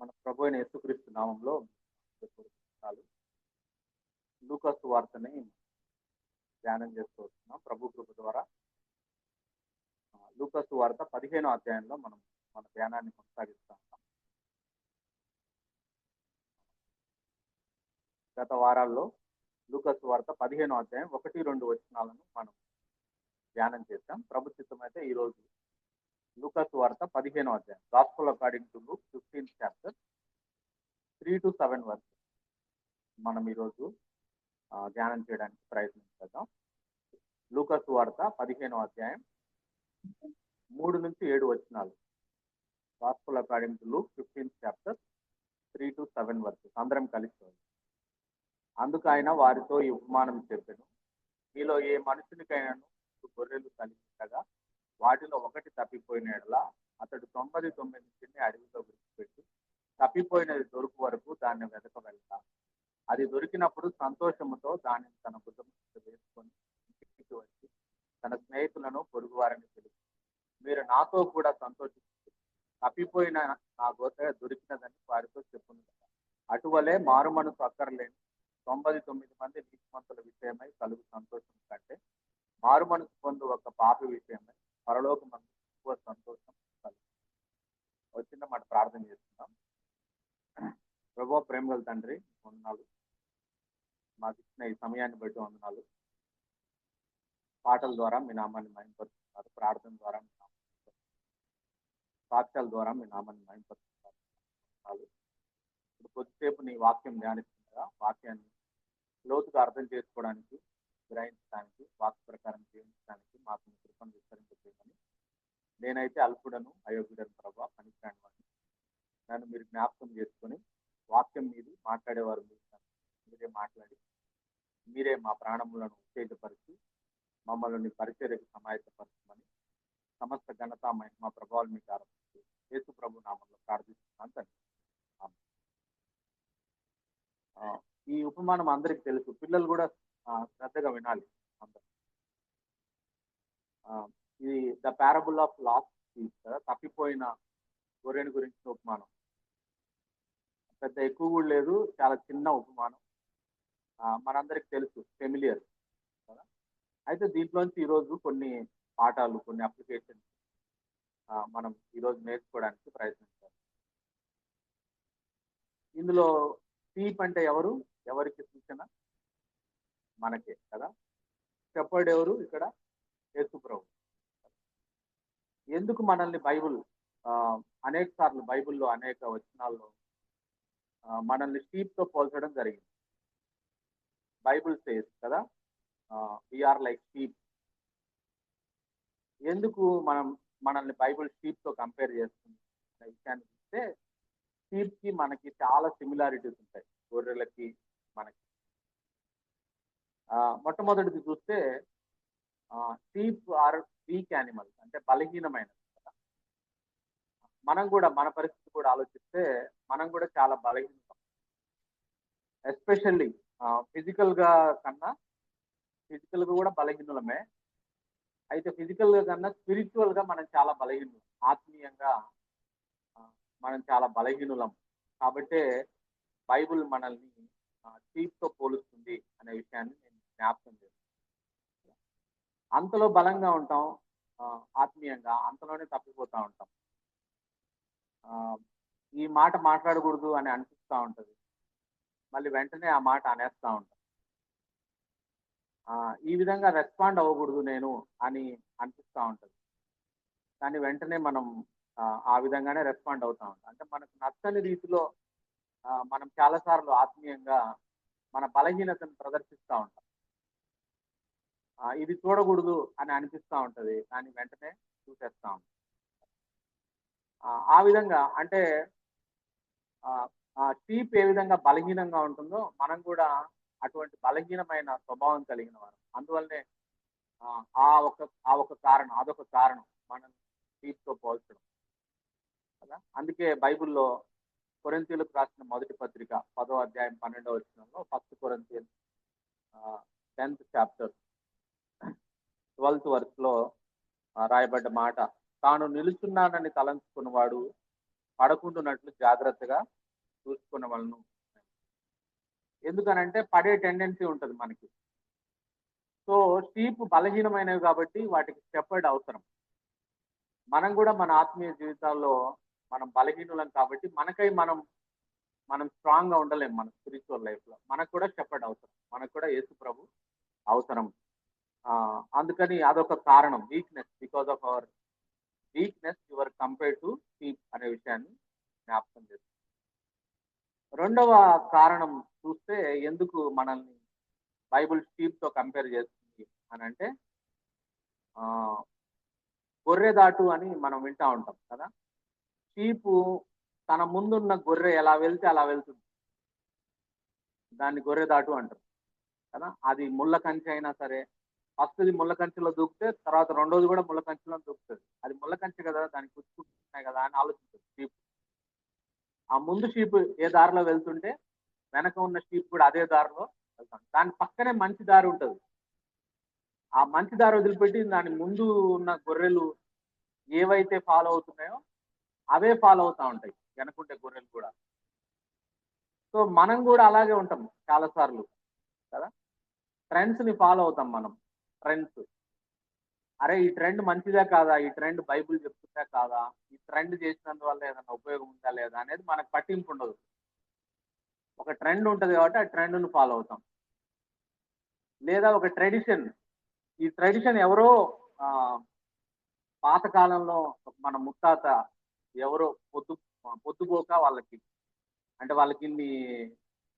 మన ప్రభు అయిన యేసుక్రీస్తు నామంలో లూకాసు వార్తని ధ్యానం చేస్తూ వస్తున్నాం ప్రభు కృప ద్వారా. లూకాసు వార్త 15వ అధ్యాయంలో మనం మన ధ్యానాన్ని కొనసాగిస్తా ఉన్నాం. గత వారాల్లో లూకాసు వార్త 15వ అధ్యాయం 1-2 వచనాలను మనం ధ్యానం చేస్తాం. ప్రభు చిత్తమైతే ఈరోజు లూకాసు వార్త 15వ అధ్యాయం gospel according to Luke 15th chapter 3-7 వరకు మనం ఈరోజు ధ్యానం చేయడానికి ప్రయత్నించేద్దాం. లూకాసు వార్త 15వ అధ్యాయం 3-7 వచనాలు. Gospel according to Luke 15th chapter 3-7 వరకు అందరం కలిసి. అందుకు ఆయన వారితో ఈ ఉపమానం చెప్పాను, మీలో ఏ మనుషునికైనాను గొర్రెలు కలిగించగా వాటిలో ఒకటి తప్పిపోయిన యెడల అతడు 99 అడవిలో విడిచిపెట్టి తప్పిపోయినది దొరుకు వరకు దాన్ని వెతక వెళ్తా. అది దొరికినప్పుడు సంతోషముతో దానిని తన భుజం మీద వేసుకొని ఇంటికి వచ్చి తన స్నేహితులను పొరుగు వారిని పిలిచి, మీరు నాతో కూడా సంతోషించారు, తప్పిపోయిన నా గొర్రె దొరికినదని వారితో చెప్పును. అటువలే మారు మనసు అక్కర్లేని 99 మంది నీతిమంతుల విషయమై కలుగు సంతోషం కంటే మారు మనసు పొందు ఒక పాపి విషయమై పరలోకమందు ఎక్కువ సంతోషం కలుగు. వచ్చిన మాట ప్రార్థన చేస్తున్నాం. ప్రభువా, ప్రేమగల తండ్రి, వందనాలు. మాకు ఇచ్చిన ఈ సమయాన్ని బట్టి వందనాలు. పాటల ద్వారా మీ నామాన్ని మహిమపరుస్తున్నారు, ప్రార్థన ద్వారా మీ నామాన్ని సాక్ష్యాల ద్వారా మీ నామాన్ని మహిమపరుస్తున్నారు. ఇప్పుడు కొద్దిసేపు నీ వాక్యం ధ్యానిస్తుండగా వాక్యాన్ని లోతుగా అర్థం చేసుకోవడానికి, గ్రహించడానికి, వాక్య ప్రకారం జీవించడానికి మాకు మీ కృపను విస్తరింపజేయమని. నేనైతే అల్పుడను, అయోగ్యుడను ప్రభావ, పనికిరాని వాడిని. నన్ను మీరు జ్ఞాపకం చేసుకొని వాక్యం మీది మాట్లాడేవారు మీరే మాట్లాడి మీరే మా ప్రాణములను ఉత్తేజపరిచి మమ్మల్ని పరిచర్యకు సమాయత్తపరచమని సమస్త ఘనత మా ప్రభావాలు మీకు ఆరంభించి యేసు ప్రభు నామంలో ప్రార్థిస్తున్నాను తండ్రి. ఈ ఉపమానం అందరికి తెలుసు, పిల్లలు కూడా శ్రద్ధగా వినాలి అందరూ. ఇది the parable of last sheep కదా, తప్పిపోయిన గొర్రెని గురించిన ఉపమానం. పెద్ద ఎక్కువ కూడా లేదు, చాలా చిన్న ఉపమానం. మనందరికి తెలుసు, ఫెమిలియర్ కదా. అయితే దీంట్లోంచి ఈరోజు కొన్ని పాఠాలు, కొన్ని అప్లికేషన్స్ మనం ఈరోజు నేర్చుకోవడానికి ప్రయత్నించాలి. ఇందులో షీప్ అంటే ఎవరు, ఎవరికి సూచన? మనకే కదా. షెపర్డ్ ఎవరు ఇక్కడ? యేసు ప్రభు. ఎందుకు మనల్ని బైబుల్ అనేక సార్లు బైబుల్లో అనేక వచనాల్లో మనల్ని షీప్ తో పోల్చడం జరిగింది. బైబుల్ సేస్ కదా, వీఆర్ లైక్ షీప్. ఎందుకు మనల్ని బైబుల్ షీప్ తో కంపేర్ చేస్తుంది అనే విషయాన్ని చూస్తే, షీప్ కి మనకి చాలా సిమిలారిటీస్ ఉంటాయి, గొర్రెలకి మనకి. మొట్టమొదటిది చూస్తే షీప్ ఆర్ వీక్ యానిమల్స్, అంటే బలహీనమైనది కదా. మనం కూడా మన పరిస్థితి కూడా ఆలోచిస్తే మనం కూడా చాలా బలహీనం, ఎస్పెషల్లీ ఫిజికల్ గా కూడా బలహీనులమే. అయితే ఫిజికల్ గా కన్నా స్పిరిచువల్ గా మనం చాలా బలహీనులం, ఆత్మీయంగా మనం చాలా బలహీనులం. కాబట్టే బైబుల్ మనల్ని షీప్ తో పోలుస్తుంది అనే విషయాన్ని నేను జ్ఞాపకం చేస్తాను. అంతలో బలంగా ఉంటాం ఆత్మీయంగా, అంతలోనే తప్పిపోతూ ఉంటాం. ఈ మాట మాట్లాడకూడదు అని అనిపిస్తూ ఉంటది, మళ్ళీ వెంటనే ఆ మాట అనేస్తూ ఉంటాం. ఈ విధంగా రెస్పాండ్ అవ్వకూడదు నేను అని అనిపిస్తూ ఉంటది, కానీ వెంటనే మనం ఆ విధంగానే రెస్పాండ్ అవుతా ఉంటాం. అంటే మనకు నచ్చని రీతిలో మనం చాలాసార్లు ఆత్మీయంగా మన బలహీనతను ప్రదర్శిస్తూ ఉంటాం. ఇది చూడకూడదు అని అనిపిస్తూ ఉంటది, కానీ వెంటనే చూసేస్తా ఉంటాం. ఆ విధంగా అంటే షీప్ ఏ విధంగా బలహీనంగా ఉంటుందో మనం కూడా అటువంటి బలహీనమైన స్వభావం కలిగిన వారు. అందువల్లనే అదొక కారణం మనం షీప్ తో పోల్చడం కదా. అందుకే బైబిల్లో కొరింథీయులకు రాసిన మొదటి పత్రిక 10వ అధ్యాయం 12వ వచనంలో, 1 Corinthians 10th chapter 12th verse లో రాయబడ్డ మాట, తాను నిలుచున్నానని తలంచుకున్నవాడు పడకుండానట్లు జాగ్రత్తగా చూసుకున్న వాళ్ళను. ఎందుకనంటే పడే టెండెన్సీ ఉంటుంది మనకి. సో షీప్ బలహీనమైనవి కాబట్టి వాటికి షెపర్డ్ అవసరం. మనం కూడా మన ఆత్మీయ జీవితాల్లో మనం బలహీనులం కాబట్టి మనం స్ట్రాంగ్ గా ఉండలేం మన స్పిరిచువల్ లైఫ్ లో. మనకు కూడా షెపర్డ్ అవసరం, మనకు కూడా యేసు ప్రభు అవసరం. అందుకని అదొక కారణం, weakness. Because of our weakness your compare to sheep అనే విషయాన్ని జ్ఞాపకం చేస్తుంది. రెండవ కారణం చూస్తే ఎందుకు మనల్ని బైబుల్ షీప్ తో కంపేర్ చేస్తుంది అని అంటే, గొర్రె దాటు అని మనం వింటా ఉంటాం కదా. షీపు తన ముందున్న గొర్రె ఎలా వెళ్తే అలా వెళ్తుంది, దాన్ని గొర్రె దాటు అంటారు కదా. అది ముళ్ళ కంచె అయినా సరే, ఫస్ట్ది ముళ్ళ కంచెలో దూకితే తర్వాత రెండోది కూడా ముళ్ళ కంచెలో దూకుతుంది. అది ముళ్ళ కంచె కదా, దానికి కుచ్చుకుంటున్నాయి కదా అని ఆలోచిస్తుంది షీప్. ఆ ముందు షీప్ ఏ దారిలో వెళ్తుంటే వెనక ఉన్న షీప్ కూడా అదే దారిలో వెళ్తాం. దాని పక్కనే మంచి దారి ఉంటుంది. ఆ మంచి దారి వదిలిపెట్టి దాని ముందు ఉన్న గొర్రెలు ఏవైతే ఫాలో అవుతున్నాయో అవే ఫాలో అవుతా ఉంటాయి వెనకుంటే గొర్రెలు కూడా. సో మనం కూడా అలాగే ఉంటాం చాలా సార్లు కదా. ట్రెండ్స్ ని ఫాలో అవుతాం మనం. ట్రెండ్స్, అరే ఈ ట్రెండ్ మంచిదే కాదా, ఈ ట్రెండ్ బైబుల్ చెప్తుందా కాదా, ఈ ట్రెండ్ చేసినందువల్ల ఏదైనా ఉపయోగం ఉందా లేదా అనేది మనకు పట్టింపు ఉండదు. ఒక ట్రెండ్ ఉంటుంది కాబట్టి ఆ ట్రెండ్ ను ఫాలో అవుతాం. లేదా ఒక ట్రెడిషన్, ఈ ట్రెడిషన్ ఎవరో ఆ పాతకాలంలో మన ముత్తాత ఎవరో పొద్దుపోక వాళ్ళకి, అంటే వాళ్ళకి ఇన్ని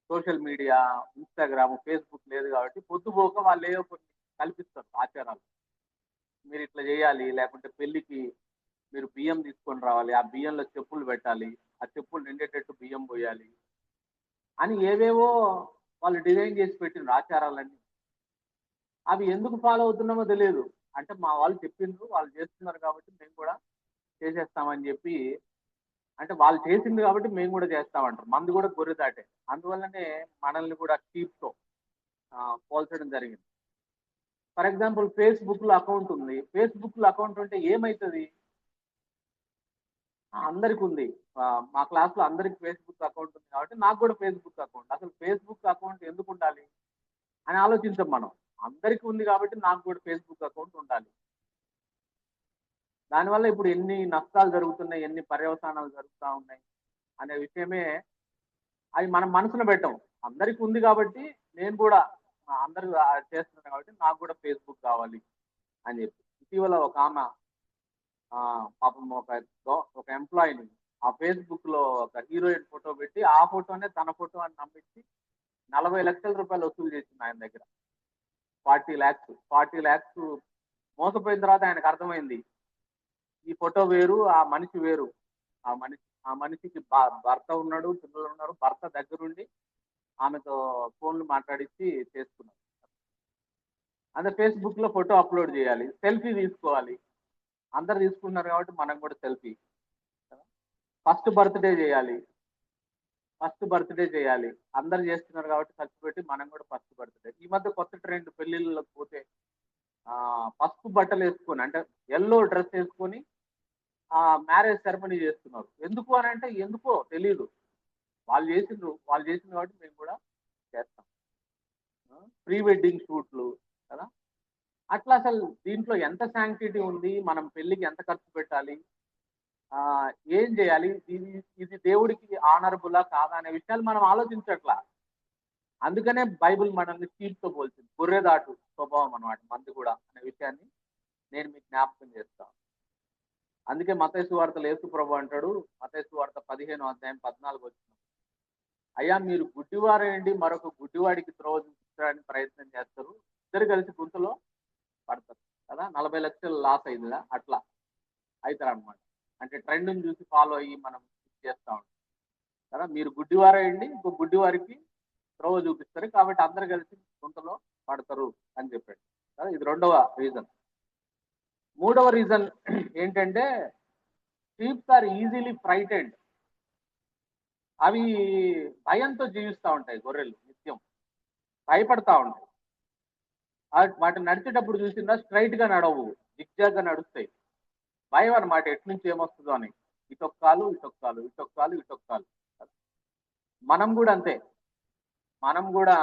సోషల్ మీడియా, ఇన్స్టాగ్రామ్, ఫేస్బుక్ లేదు కాబట్టి పొద్దుపోక వాళ్ళు ఏవో కొన్ని కల్పిస్తారు ఆచారాలు. మీరు ఇట్లా చేయాలి, లేకుంటే పెళ్లికి మీరు బియ్యం తీసుకొని రావాలి, ఆ బియ్యంలో చెప్పులు పెట్టాలి, ఆ చెప్పులు నిండేటట్టు బియ్యం పోయాలి అని ఏవేవో వాళ్ళు డిజైన్ చేసి పెట్టిన ఆచారాలన్నీ. అవి ఎందుకు ఫాలో అవుతున్నామో తెలియదు. అంటే మా వాళ్ళు చెప్పిండ్రు, వాళ్ళు చేస్తున్నారు కాబట్టి మేము కూడా చేసేస్తామని చెప్పి, అంటే వాళ్ళు చేసింది కాబట్టి మేము కూడా చేస్తామంటారు. మంది కూడా గొర్రె దాటే. అందువల్లనే మనల్ని కూడా షీప్ తో పోల్చడం జరిగింది. ఫర్ ఎగ్జాంపుల్ ఫేస్బుక్ లో అకౌంట్ ఉంది. ఫేస్బుక్ లో అకౌంట్ ఉంటే ఏమైతుంది? అందరికి ఉంది. మా క్లాస్ లో అందరికి ఫేస్బుక్ అకౌంట్ ఉంది కాబట్టి నాకు కూడా ఫేస్బుక్ అకౌంట్. అసలు ఫేస్బుక్ అకౌంట్ ఎందుకు ఉండాలి అని ఆలోచించాం మనం. అందరికి ఉంది కాబట్టి నాకు కూడా ఫేస్బుక్ అకౌంట్ ఉండాలి. దానివల్ల ఇప్పుడు ఎన్ని నష్టాలు జరుగుతున్నాయి, ఎన్ని పర్యవసానాలు జరుగుతూ ఉన్నాయి అనే విషయమే. అది మనం మనసులో పెట్టాం. అందరికి ఉంది కాబట్టి నేను కూడా, అందరూ చేస్తున్నారు కాబట్టి నాకు కూడా ఫేస్బుక్ కావాలి అని చెప్పి. ఇటీవల ఒక ఆమె పాపం ఒక ఎంప్లాయీని ఆ ఫేస్బుక్ లో ఒక హీరోయిన్ ఫోటో పెట్టి ఆ ఫోటోనే తన ఫోటో అని నమ్మించి 40 లక్షల రూపాయలు వసూలు చేసింది ఆయన దగ్గర. 40 lakhs మోసపోయిన తర్వాత ఆయనకు అర్థమైంది ఈ ఫోటో వేరు, ఆ మనిషి వేరు. ఆ మనిషికి భర్త ఉన్నాడు, పిల్లలు ఉన్నారు. భర్త దగ్గరుండి ఆమెతో ఫోన్లు మాట్లాడించి చేసుకున్నారు. అదే ఫేస్బుక్ లో ఫోటో అప్లోడ్ చేయాలి, సెల్ఫీ తీసుకోవాలి. అందరు తీసుకున్నారు కాబట్టి మనం కూడా సెల్ఫీ. ఫస్ట్ బర్త్డే చేయాలి, అందరు చేస్తున్నారు కాబట్టి ఖర్చు పెట్టి మనం కూడా ఫస్ట్ బర్త్డే. ఈ మధ్య కొత్త ట్రెండ్, పెళ్లిళ్ళకి పోతే పసుపు బట్టలు వేసుకొని, అంటే ఎల్లో డ్రెస్ వేసుకొని మ్యారేజ్ సెరమనీ చేస్తున్నారు. ఎందుకు అని అంటే ఎందుకో తెలియదు, వాళ్ళు చేసింది కాబట్టి మేము కూడా చేస్తాం. ప్రీ వెడ్డింగ్ షూట్లు కదా. అట్లా అసలు దీంట్లో ఎంత శాంక్టిటీ ఉంది, మనం పెళ్లికి ఎంత ఖర్చు పెట్టాలి, ఏం చేయాలి, ఇది దేవుడికి ఆనరబులా కాదా అనే విషయాలు మనం ఆలోచించట్లా. అందుకనే బైబిల్ మనల్ని షీప్తో పోల్చింది. గొర్రెదాటు స్వభావం అన్నమాట మంది కూడా అనే విషయాన్ని నేను మీకు జ్ఞాపకం చేస్తాను. అందుకే మత్తయి సువార్తలో యేసు ప్రభు అంటాడు, మత్తయి సువార్త 15 అధ్యాయం 14 వచ్చిన, అయ్యా మీరు గుడ్డివారేంటి మరొక గుడ్డివాడికి త్రోవ చూపించడానికి ప్రయత్నం చేస్తారు, ఇద్దరు కలిసి గుంతలో పడతారు కదా. 40 లక్షలు లాస్ అయిందిగా, అట్లా అవుతారు అనమాట. అంటే ట్రెండ్ని చూసి ఫాలో అయ్యి మనం చేస్తా ఉంటాం కదా. మీరు గుడ్డివారేయండి, ఇంకో గుడ్డివారికి త్రోవ చూపిస్తారు కాబట్టి అందరు కలిసి గుంతలో పడతారు అని చెప్పాడు కదా. ఇది రెండవ రీజన్. మూడవ రీజన్ ఏంటంటే, షీప్స్ ఆర్ ఈజీలీ ఫ్రైటెడ్. అవి భయంతో జీవిస్తూ ఉంటాయి. గొర్రెలు నిత్యం భయపడతా ఉంటాయి. వాటిని నడిచేటప్పుడు చూసిందా, స్ట్రైట్ గా నడవు, జిగ్జాగ్ గా నడుస్తాయి. భయం అనమాట, ఎటు నుంచి ఏమొస్తుందో అని. ఇటొక్కాలు ఇటొక్కాలు ఇటొక్కాలు ఇటొక్కాలు. మనం కూడా అంతే. మనం కూడా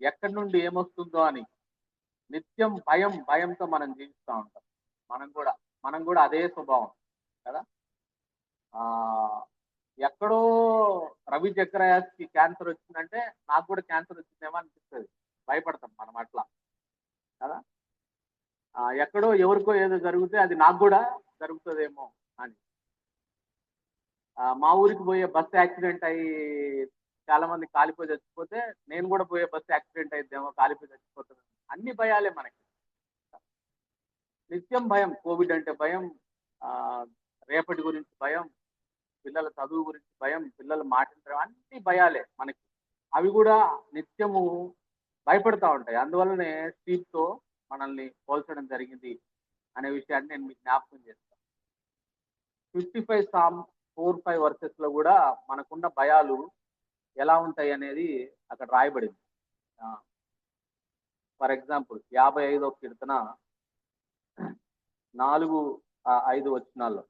ఎక్కడి నుండి ఏమొస్తుందో అని నిత్యం భయంతో మనం జీవిస్తూ ఉంటాం. మనం కూడా అదే స్వభావం కదా. ఆ ఎక్కడో రవి చక్రయాస్కి క్యాన్సర్ వచ్చిందంటే నాకు కూడా క్యాన్సర్ వచ్చిందేమో అనిపిస్తుంది. భయపడతాం మనం అట్లా కదా. ఎక్కడో ఎవరికో ఏదో జరిగితే అది నాకు కూడా జరుగుతుందేమో అని. మా ఊరికి పోయే బస్సు యాక్సిడెంట్ అయ్యి చాలా మంది కాలిపోయి చచ్చిపోతే నేను కూడా పోయే బస్సు యాక్సిడెంట్ అయిద్దేమో, కాలిపోయి చచ్చిపోతుంది. అన్ని భయాలే మనకి. నిత్యం భయం. కోవిడ్ అంటే భయం, ఆ, రేపటి గురించి భయం, పిల్లల చదువు గురించి భయం, పిల్లల మాటలు, అన్ని భయాలే మనకి. అవి కూడా నిత్యము భయపడతా ఉంటాయి. అందువల్లనే స్టీప్తో మనల్ని పోల్చడం జరిగింది అనే విషయాన్ని నేను మీకు జ్ఞాపకం చేస్తాను. 55 సామ్ 4-5 వర్సెస్ లో కూడా మనకున్న భయాలు ఎలా ఉంటాయి అనేది అక్కడ రాయబడింది. ఫర్ ఎగ్జాంపుల్ 55వ కీర్తన 4-5 వచనాల్లో,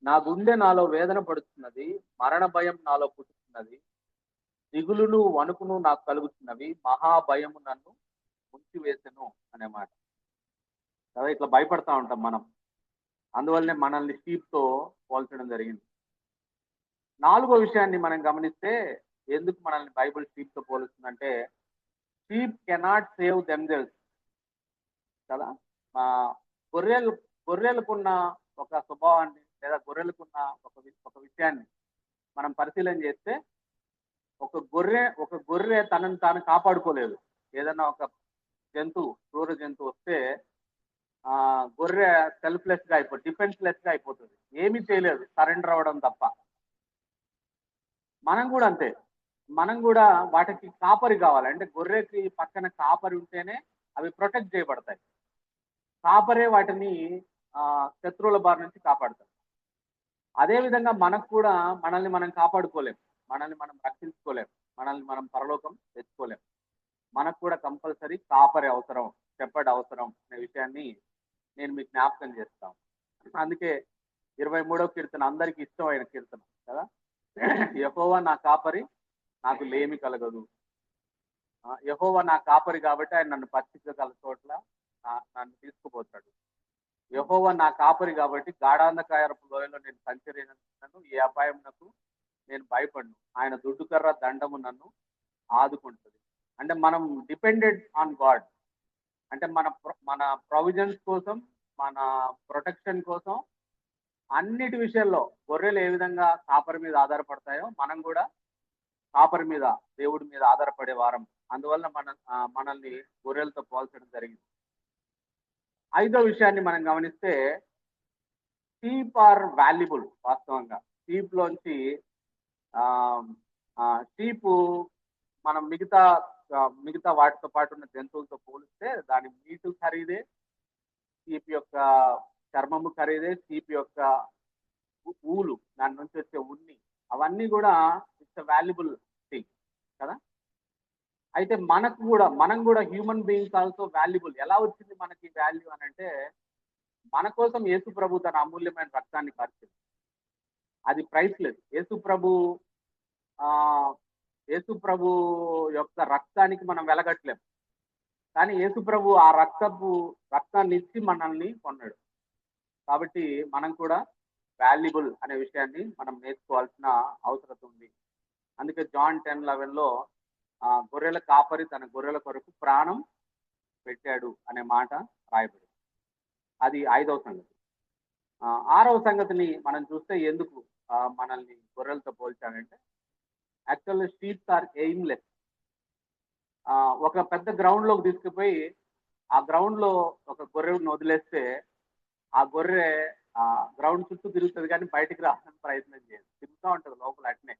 నా గుండె నాలో వేదన పడుతున్నది, మరణ భయం నాలో పుట్టుతున్నది, దిగులును వణుకును నాకు కలుగుతున్నవి, మహాభయము నన్ను ముంచివేసెను అనే మాట కదా. ఇట్లా భయపడతా ఉంటాం మనం. అందువల్లనే మనల్ని షీప్తో పోల్చడం జరిగింది. 4వ విషయాన్ని మనం గమనిస్తే, ఎందుకు మనల్ని బైబిల్ షీప్తో పోలుస్తుందంటే, షీప్ కెనాట్ సేవ్ దెమ్సెల్వ్స్ కదా. గొర్రెలకున్న ఒక స్వభావాన్ని లేదా గొర్రెలకున్న ఒక విషయాన్ని మనం పరిశీలన చేస్తే, ఒక గొర్రె తనను తాను కాపాడుకోలేదు. ఏదైనా ఒక క్రూర జంతువు వస్తే గొర్రె సెల్ఫ్లెస్ గా డిఫెన్స్లెస్ గా అయిపోతుంది. ఏమీ చేయలేదు, సరెండర్ అవ్వడం తప్ప. మనం కూడా అంతే. మనం కూడా వాటికి కాపరి కావాలి. అంటే గొర్రెకి పక్కన కాపరి ఉంటేనే అవి ప్రొటెక్ట్ చేయబడతాయి. కాపరే వాటిని శత్రువుల బారి నుంచి కాపాడుతారు. అదేవిధంగా మనకు కూడా మనల్ని మనం కాపాడుకోలేం, మనల్ని మనం రక్షించుకోలేం, మనల్ని మనం పరలోకం తెచ్చుకోలేం. మనకు కూడా కంపల్సరీ కాపరి అవసరం, షెపర్డ్ అవసరం అనే విషయాన్ని నేను మీకు జ్ఞాపకం చేస్తాను. అందుకే 23వ కీర్తన అందరికీ ఇష్టమైన కీర్తన కదా. యెహోవా నా కాపరి, నాకు లేమి కలగదు. యెహోవా నా కాపరి కాబట్టి ఆయన నన్ను పచ్చిక గల చోట్ల నన్ను తీసుకుపోతాడు. యెహోవా నా కాపరి కాబట్టి గాఢాంధకారపు లోయలో నేను సంచరించినను ఏ అపాయమునకు నేను భయపడను. ఆయన దుడ్డుకర్ర దండము నన్ను ఆదుకుంటుంది. అంటే మనం డిపెండెడ్ ఆన్ గాడ్. అంటే మన ప్రొవిజన్స్ కోసం, మన ప్రొటెక్షన్ కోసం, అన్నిటి విషయాల్లో గొర్రెలు ఏ విధంగా కాపరి మీద ఆధారపడతాయో మనం కూడా కాపరి మీద, దేవుడి మీద ఆధారపడే వారం. అందువల్ల మనల్ని గొర్రెలతో పోల్చడం జరిగింది. 5వ విషయాన్ని మనం గమనిస్తే, షీప్ ఆర్ వాల్యుబుల్. వాస్తవంగా షీప్ లోంచి షీపు మనం మిగతా వాటితో పాటు ఉన్న జంతువులతో పోలిస్తే దాని మీటు ఖరీదే, షీప్ యొక్క చర్మము ఖరీదే, షీప్ యొక్క ఊలు, దాని నుంచి వచ్చే ఉన్ని, అవన్నీ కూడా ఇట్స్ వాల్యుబుల్ థింగ్ కదా. అయితే మనం కూడా హ్యూమన్ బీయింగ్స్ ఆల్సో వాల్యుబుల్. ఎలా వచ్చింది మనకి వాల్యూ అని అంటే, మన కోసం యేసు ప్రభు తన అమూల్యమైన రక్తాన్ని ఖర్చింది. అది ప్రైస్లెస్. యేసు ప్రభు యొక్క రక్తానికి మనం వెలగట్లేం, కానీ యేసు ప్రభు ఆ రక్తాన్ని ఇచ్చి మనల్ని కొన్నాడు. కాబట్టి మనం కూడా వాల్యుబుల్ అనే విషయాన్ని మనం నేర్చుకోవాల్సిన అవసరం ఉంది. అందుకే జాన్ 10:11లో గొర్రెల కాపరి తన గొర్రెల కొరకు ప్రాణం పెట్టాడు అనే మాట రాయబడింది. అది 5వ సంగతి. 6వ సంగతిని మనం చూస్తే, ఎందుకు మనల్ని గొర్రెలతో పోల్చాడంటే, యాక్చువల్లీ షీప్స్ ఆర్ ఎయిమ్లెస్. ఒక పెద్ద గ్రౌండ్ లోకి తీసుకుపోయి ఆ గ్రౌండ్ లో ఒక గొర్రెను వదిలేస్తే ఆ గొర్రె గ్రౌండ్ చుట్టూ తిరుగుతుంది, కానీ బయటికి రావడానికి ప్రయత్నం చేయదు. తిరుగుతూ ఉంటుంది లోపల అట్నే.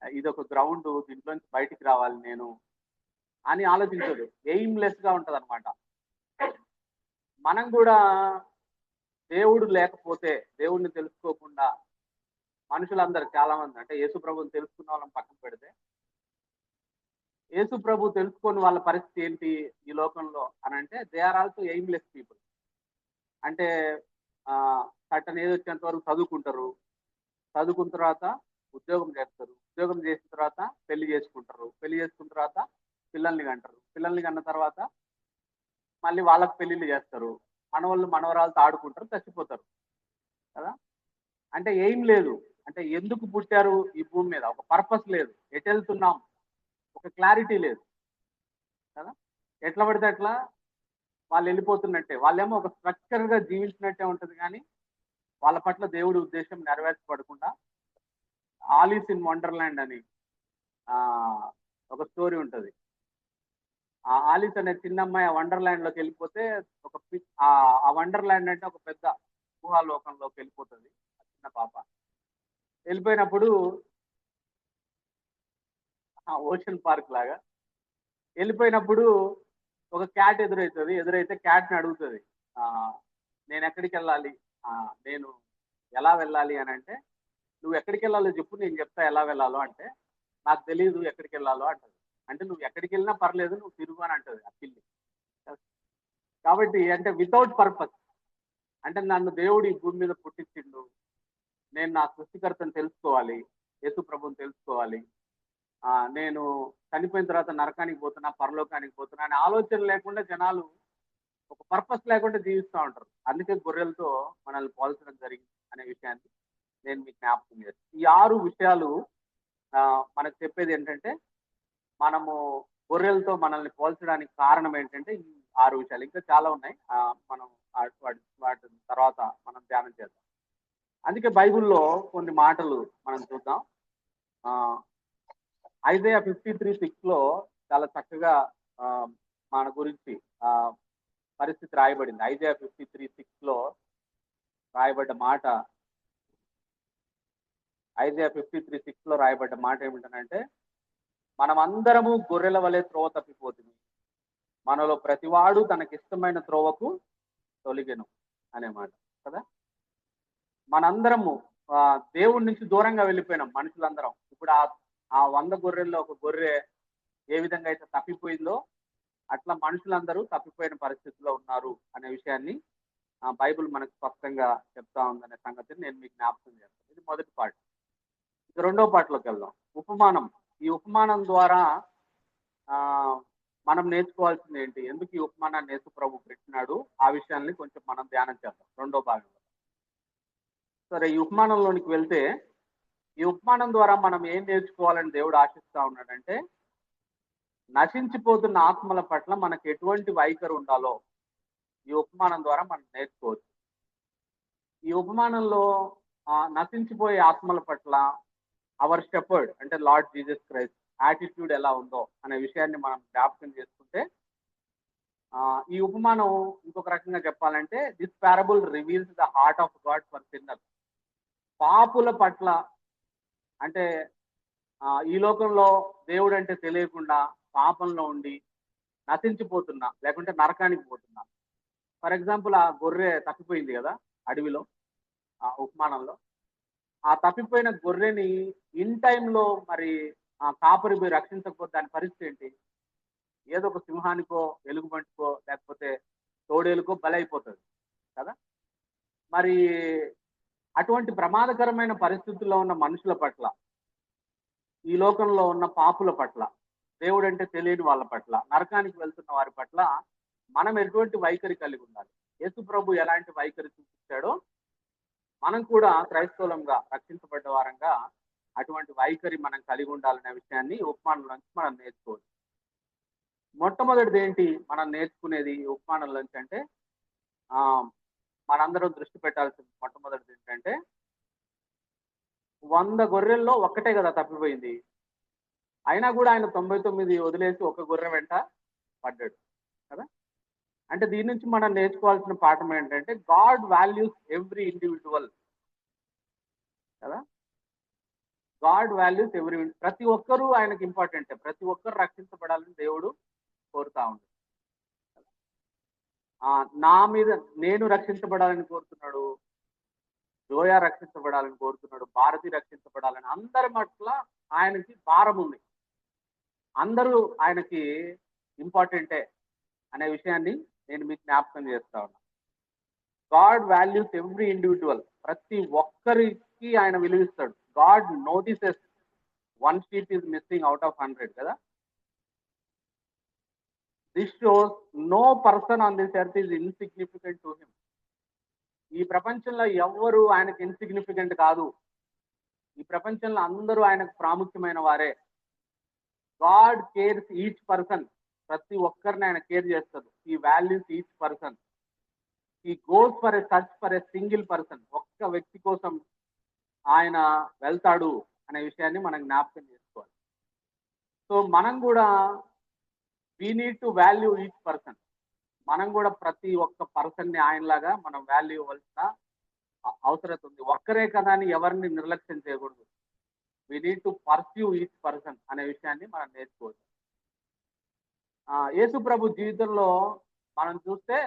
ఇది ఒక గ్రౌండ్, దీంట్లోంచి బయటికి రావాలి నేను అని ఆలోచించదు. ఎయిమ్లెస్ గా ఉంటది అనమాట. మనం కూడా దేవుడు లేకపోతే, దేవుడిని తెలుసుకోకుండా మనుషులందరూ చాలా మంది, అంటే యేసు ప్రభుని తెలుసుకున్న వాళ్ళని పక్కన పెడితే, యేసు ప్రభు తెలుసుకొని వాళ్ళ పరిస్థితి ఏంటి ఈ లోకంలో అని అంటే, they are also aimless people. అంటే సర్టన్ ఏజ్ వచ్చేంత వరకు చదువుకుంటారు, చదువుకున్న తర్వాత ఉద్యోగం చేస్తారు, ఉద్యోగం చేసిన తర్వాత పెళ్లి చేసుకుంటారు, పెళ్లి చేసుకున్న తర్వాత పిల్లల్ని కంటారు, పిల్లల్ని కన్న తర్వాత మళ్ళీ వాళ్ళకి పెళ్లిళ్ళు చేస్తారు, మనవాళ్ళు మనవరాలతో ఆడుకుంటారు, చచ్చిపోతారు కదా. అంటే ఏం లేదు, అంటే ఎందుకు పుట్టారు ఈ భూమి మీద, ఒక పర్పస్ లేదు, ఎటు వెళ్తున్నాం ఒక క్లారిటీ లేదు కదా. ఎట్లా పడితే అట్లా వాళ్ళు వెళ్ళిపోతున్నట్టే, వాళ్ళేమో ఒక స్ట్రక్చర్ గా జీవించినట్టే ఉంటది కానీ వాళ్ళ పట్ల దేవుడి ఉద్దేశం నెరవేర్చబడకుండా ఆలిస్ ఇన్ వండర్లాండ్ అని ఆ ఒక స్టోరీ ఉంటది. ఆ ఆలిస్ అనే చిన్న అమ్మాయి ఆ వండర్లాండ్ లోకి వెళ్ళిపోతే ఒక ఆ వండర్లాండ్ అంటే ఒక పెద్ద ఊహాలోకంలోకి వెళ్ళిపోతుంది ఆ చిన్న పాప. వెళ్ళిపోయినప్పుడు ఓషన్ పార్క్ లాగా వెళ్ళిపోయినప్పుడు ఒక క్యాట్ ఎదురవుతుంది, ఎదురైతే క్యాట్ని అడుగుతుంది, ఆ నేను ఎక్కడికి వెళ్ళాలి, నేను ఎలా వెళ్ళాలి అని అంటే, నువ్వు ఎక్కడికి వెళ్ళాలో చెప్పు నేను చెప్తా ఎలా వెళ్ళాలో అంటే, నాకు తెలియదు ఎక్కడికి వెళ్ళాలో అంటది. అంటే నువ్వు ఎక్కడికి వెళ్ళినా పర్లేదు నువ్వు తిరుగు అని అంటది ఆ పిల్లి. కాబట్టి అంటే వితౌట్ పర్పస్, అంటే నన్ను దేవుడు ఈ భూమి మీద పుట్టించిండు, నేను నా సృష్టికర్తను తెలుసుకోవాలి, యేసు ప్రభుని తెలుసుకోవాలి, నేను చనిపోయిన తర్వాత నరకానికి పోతున్నా పరలోకానికి పోతున్నా అనే ఆలోచన లేకుండా జనాలు ఒక పర్పస్ లేకుండా జీవిస్తూ ఉంటారు. అందుకే గొర్రెలతో మనల్ని పోల్చడం జరిగింది అనే విషయాన్ని నేను మీకు జ్ఞాపకం చేస్తాను. ఈ 6 విషయాలు మనకు చెప్పేది ఏంటంటే, మనము గొర్రెలతో మనల్ని పోల్చడానికి కారణం ఏంటంటే ఈ 6 విషయాలు. ఇంకా చాలా ఉన్నాయి, మనం వాటి తర్వాత మనం ధ్యానం చేద్దాం. అందుకే బైబిల్లో కొన్ని మాటలు మనం చూద్దాం. ఐజయా 53:6 చాలా చక్కగా మన గురించి పరిస్థితి రాయబడింది. ఐజయా 53:6 రాయబడ్డ మాట, ఐజయా 53:6 రాయబడ్డ మాట ఏమిటంటే, మనమందరము గొర్రెల వలె త్రోవ తప్పిపోతుంది, మనలో ప్రతివాడు తనకిష్టమైన త్రోవకు తొలిగెను అనే మాట కదా. మనందరము దేవుడి నుంచి దూరంగా వెళ్ళిపోయినాం మనుషులందరం. ఇప్పుడు ఆ 100 గొర్రెల్లో ఒక గొర్రె ఏ విధంగా అయితే తప్పిపోయిందో అట్లా మనుషులందరూ తప్పిపోయిన పరిస్థితిలో ఉన్నారు అనే విషయాన్ని బైబిల్ మనకు స్పష్టంగా చెప్తా ఉందనే సంగతిని నేను మీకు జ్ఞాపకం చేస్తాను. ఇది మొదటి పార్ట్. ఇక రెండో పార్ట్లోకి వెళ్దాం. ఉపమానం. ఈ ఉపమానం ద్వారా మనం నేర్చుకోవాల్సింది ఏంటి, ఎందుకు ఈ ఉపమానాన్ని యేసు ప్రభు పెట్టినాడు, ఆ విషయాన్ని కొంచెం మనం ధ్యానం చేద్దాం రెండో భాగంలో. సరే, ఈ ఉపమానంలోనికి వెళ్తే, ఈ ఉపమానం ద్వారా మనం ఏం నేర్చుకోవాలని దేవుడు ఆశిస్తా ఉన్నాడంటే, నశించిపోతున్న ఆత్మల పట్ల మనకు ఎటువంటి వైఖరి ఉండాలో ఈ ఉపమానం ద్వారా మనం నేర్చుకోవచ్చు. ఈ ఉపమానంలో నశించిపోయే ఆత్మల పట్ల అవర్ షెపర్డ్ అంటే లార్డ్ జీసస్ క్రైస్ట్ యాటిట్యూడ్ ఎలా ఉందో అనే విషయాన్ని మనం జ్ఞాపకం చేసుకుంటే, ఈ ఉపమానం ఇంకొక రకంగా చెప్పాలంటే, this parable reveals the heart of God for sinners. పాపుల పట్ల, అంటే ఈ లోకంలో దేవుడు అంటే తెలియకుండా పాపంలో ఉండి నశించిపోతున్నా, లేకుంటే నరకానికి పోతున్నా. ఫర్ ఎగ్జాంపుల్ ఆ గొర్రె తప్పిపోయింది కదా అడవిలో, ఆ ఉపమానంలో. ఆ తప్పిపోయిన గొర్రెని ఇన్ టైంలో మరి ఆ కాపరి పోయి రక్షించకపోతే దాని పరిస్థితి ఏంటి? ఏదో ఒక సింహానికో ఎలుగుబంటికో లేకపోతే తోడేలుకో బలైపోతుంది కదా. మరి అటువంటి ప్రమాదకరమైన పరిస్థితుల్లో ఉన్న మనుషుల పట్ల, ఈ లోకంలో ఉన్న పాపుల పట్ల, దేవుడు అంటే తెలియని వాళ్ళ పట్ల, నరకానికి వెళ్తున్న వారి పట్ల మనం ఎటువంటి వైఖరి కలిగి ఉండాలి? యేసు ప్రభు ఎలాంటి వైఖరి చూపించాడో మనం కూడా క్రైస్తవులంగా, రక్షించబడ్డ వారంగా అటువంటి వైఖరి మనం కలిగి ఉండాలనే విషయాన్ని ఉపమానం నుంచి మనం నేర్చుకోవచ్చు. మొట్టమొదటిది ఏంటి మనం నేర్చుకునేది ఉపమానం నుంచి అంటే, మనందరం దృష్టి పెట్టాల్సిన మొట్టమొదటిది ఏంటంటే, 100 గొర్రెల్లో ఒక్కటే కదా తప్పిపోయింది, అయినా కూడా ఆయన 99 వదిలేసి ఒక గొర్రె వెంట పడ్డాడు కదా. అంటే దీని నుంచి మనం నేర్చుకోవాల్సిన పాఠం ఏంటంటే, గాడ్ వాల్యూస్ ఎవ్రీ ఇండివిజువల్ కదా. గాడ్ వాల్యూస్ ఎవ్రీ, ప్రతి ఒక్కరూ ఆయనకి ఇంపార్టెంట్, ప్రతి ఒక్కరు రక్షించబడాలని దేవుడు కోరుతా ఉంది. నా మీద నేను రక్షించబడాలని కోరుతున్నాడు, జోయా రక్షించబడాలని కోరుతున్నాడు, భారతి రక్షించబడాలని, అందరి పట్ల ఆయనకి భారం ఉంది, అందరూ ఆయనకి ఇంపార్టెంటే అనే విషయాన్ని నేను మీకు జ్ఞాపకం చేస్తా ఉన్నా. గాడ్ వాల్యూస్ ఎవ్రీ ఇండివిజువల్, ప్రతి ఒక్కరి కి ఆయన విలువిస్తాడు. God notices 1 sheep is missing out of 100 కదా. This shows no person on this earth is insignificant to him. ఈ ప్రపంచంలో ఎవ్వరు ఆయనకు ఇన్సిగ్నిఫికెంట్ కాదు. ఈ ప్రపంచంలో అందరూ ఆయనకు ప్రాముఖ్యమైన వారే. God cares each person. ప్రతి ఒక్కరిని ఆయన కేర్ చేస్తారు. ఈ వాల్యూస్ ఈచ్ పర్సన్. ఈ goes for a search for a single person. ఒక్క వ్యక్తి కోసం ఆయన వెళ్తాడు అనే విషయాన్ని మనం జ్ఞాపకం చేసుకోవాలి. సో మనం కూడా we need to value each person. మనం కూడా ప్రతి ఒక్క పర్సన్ని ఆయనలాగా మనం వాల్యూ ఇవ్వాల్సిన అవసరం ఉంది. ఒక్కరే కదా అని ఎవరిని నిర్లక్ష్యం చేయకూడదు. We need to pursue each person అనే విషయాన్ని మనం నేర్చుకోవచ్చు. యేసు ప్రభు జీవితంలో మనం చూస్తే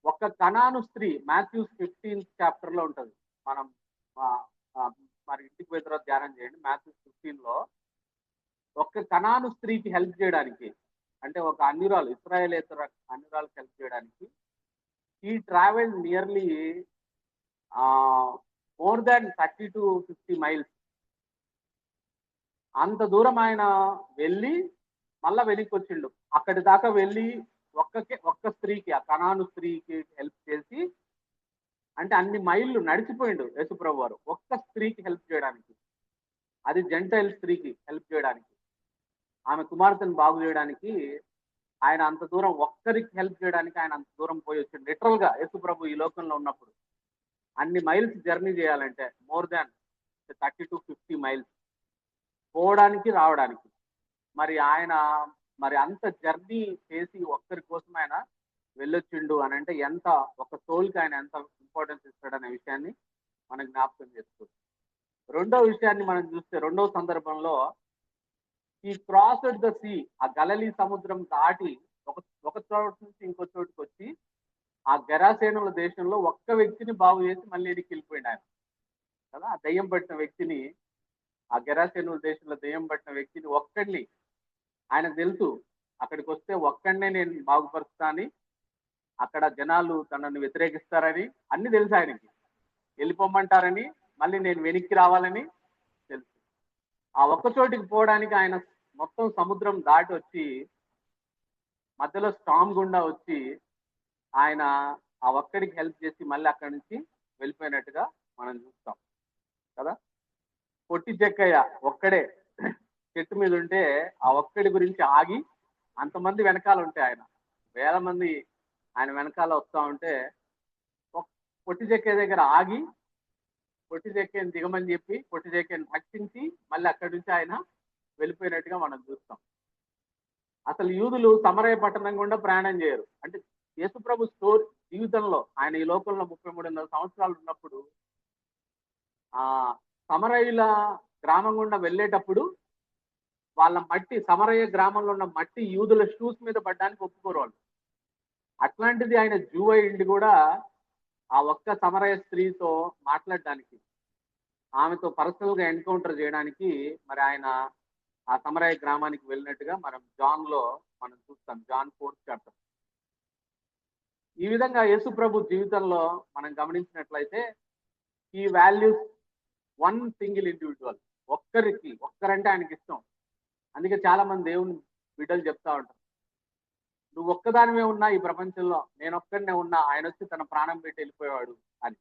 ఒక్క కనాను స్త్రీ మాథ్యూస్ 15th చాప్టర్ లో ఉంటుంది. మనం మరి ఇంటికి పోయిన తర్వాత ధ్యానం చేయండి. మాథ్యూస్ 15లో ఒక్క కనాను స్త్రీకి హెల్ప్ చేయడానికి, అంటే ఒక అన్యురాలు, ఇస్రాయేలేతర అన్యురాలకు హెల్ప్ చేయడానికి ఈ travel nearly more than 30 to 50 miles. అంత దూరం ఆయన వెళ్ళి మళ్ళా వెనక్కి వచ్చిండు. అక్కడి దాకా వెళ్ళి ఒక్క స్త్రీకి, ఆ కనాను స్త్రీకి హెల్ప్ చేసి, అంటే అన్ని మైళ్ళు నడిచిపోయిండు యేసుప్రభు వారు ఒక్క స్త్రీకి హెల్ప్ చేయడానికి. అది జెంటైల్ స్త్రీకి హెల్ప్ చేయడానికి, ఆమె కుమార్తెను బాగు చేయడానికి ఆయన అంత దూరం, ఒక్కరికి హెల్ప్ చేయడానికి ఆయన అంత దూరం పోయి వచ్చిండు. లిటరల్ గా యేసుప్రభు ఈ లోకంలో ఉన్నప్పుడు అన్ని మైల్స్ జర్నీ చేయాలంటే మోర్ దాన్ 30 to 50 miles పోవడానికి రావడానికి. మరి ఆయన మరి అంత జర్నీ చేసి ఒక్కరి కోసం ఆయన వెళ్ళొచ్చిండు అని అంటే ఎంత, ఒక సోల్కి ఆయన ఎంత ఇంపార్టెన్స్ ఇస్తాడనే విషయాన్ని మనం జ్ఞాపకం చేసుకోవచ్చు. రెండో విషయాన్ని మనం చూస్తే, రెండో సందర్భంలో ఈ క్రాస్డ్ ద సీ, ఆ గలలీ సముద్రం దాటి ఒక చోటు నుంచి ఇంకో చోటుకి వచ్చి ఆ గెరాసేనుల దేశంలో ఒక్క వ్యక్తిని బాగు చేసి మళ్ళీ ఎడికి వెళ్ళిపోయింది ఆయన కదా. ఆ దయ్యం పట్టిన వ్యక్తిని, ఆ గెరాసేనుల దేశంలో దయ్యం పట్టిన వ్యక్తిని ఒక్కడిని, ఆయనకు తెలుసు అక్కడికి వస్తే ఒక్కడనే నేను బాగుపరుస్తా అని, అక్కడ జనాలు తనను వ్యతిరేకిస్తారని అన్ని తెలుసు ఆయనకి, వెళ్ళిపోమంటారని, మళ్ళీ నేను వెనక్కి రావాలని తెలుసు. ఆ ఒక్క చోటికి పోవడానికి ఆయన మొత్తం సముద్రం దాటి వచ్చి మధ్యలో స్టామ్ గుండా వచ్చి ఆయన ఆ ఒక్కడికి హెల్ప్ చేసి మళ్ళీ అక్కడి నుంచి వెళ్ళిపోయినట్టుగా మనం చూస్తాం కదా. పొట్టి చెక్కయ్య ఒక్కడే చెట్టు మీద ఉంటే ఆ ఒక్కడి గురించి ఆగి, అంతమంది వెనకాల ఉంటే ఆయన వేల మంది ఆయన వెనకాల వస్తూ ఉంటే పొట్టి చెక్కయ్య దగ్గర ఆగి పొట్టి చెక్కయ్యని దిగమని చెప్పి పొట్టి చెక్కయ్యని రక్షించి మళ్ళీ అక్కడి నుంచి ఆయన వెళ్ళిపోయినట్టుగా మనం చూస్తాం. అసలు యూదులు సమరయ పట్టణం గుండా ప్రయాణం చేయరు. అంటే యేసుప్రభు జీవితంలో ఆయన ఈ లోకంలో 33.5 సంవత్సరాలు ఉన్నప్పుడు ఆ సమరయుల గ్రామం గుండా వెళ్ళేటప్పుడు వాళ్ళ మట్టి, సమరయ గ్రామంలో ఉన్న మట్టి యూదుల షూస్ మీద పడడానికి ఒప్పుకోరు వాళ్ళు. అట్లాంటిది ఆయన జూ అయ్యిండి కూడా ఆ ఒక్క సమరయ స్త్రీతో మాట్లాడడానికి, ఆమెతో పర్సనల్ గా ఎన్కౌంటర్ చేయడానికి మరి ఆయన ఆ సమరయ గ్రామానికి వెళ్ళినట్టుగా మనం జాన్ లో మనం చూస్తాం, జాన్ 4th chapter. ఈ విధంగా యేసు ప్రభు జీవితంలో మనం గమనించినట్లయితే ఈ వాల్యూస్ వన్ సింగిల్ ఇండివిజువల్, ఒక్కరంటే ఆయనకి ఇష్టం. అందుకే చాలా మంది దేవుని బిడ్డలు చెప్తా ఉంటారు, నువ్వు ఒక్కదానివే ఉన్నా ఈ ప్రపంచంలో, నేను ఒక్కడనే ఉన్నా, ఆయన వచ్చి తన ప్రాణం పెట్టి వెళ్ళిపోయేవాడు అని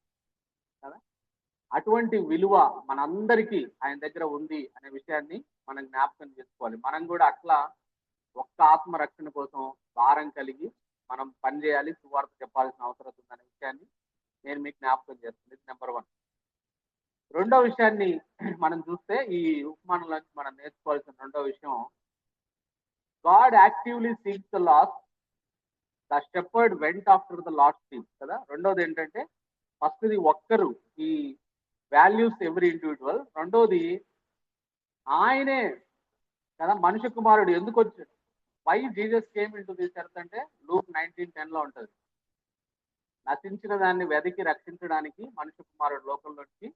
కదా. అటువంటి విలువ మనందరికీ ఆయన దగ్గర ఉంది అనే విషయాన్ని మనం జ్ఞాపకం చేసుకోవాలి. మనం కూడా అట్లా ఒక్క ఆత్మ రక్షణ కోసం భారం కలిగి మనం పనిచేయాలి, సువార్త చెప్పాల్సిన అవసరం ఉందనే విషయాన్ని నేను మీకు జ్ఞాపకం చేస్తుంది. నెంబర్ 1. రెండో విషయాన్ని మనం చూస్తే ఈ ఉపమానంలో మనం నేర్చుకోవాల్సిన రెండో విషయం, God actively seeks the last, the shepherd went after the last sheep కదా. రెండోది ఏంటంటే, ఫస్ట్ది ఒక్కరు, ఈ వాల్యూస్ ఎవ్రీ ఇండివిజువల్. రెండోది ఆయనే కదా మనుష్య కుమారుడు ఎందుకు వచ్చాడు, why Jesus came into this earth అంటే లూక్ 19:10 లో ఉంటుంది. నశించిన దాన్ని వెతికి రక్షించడానికి మనుష్య కుమారుడు లోకంలోకి.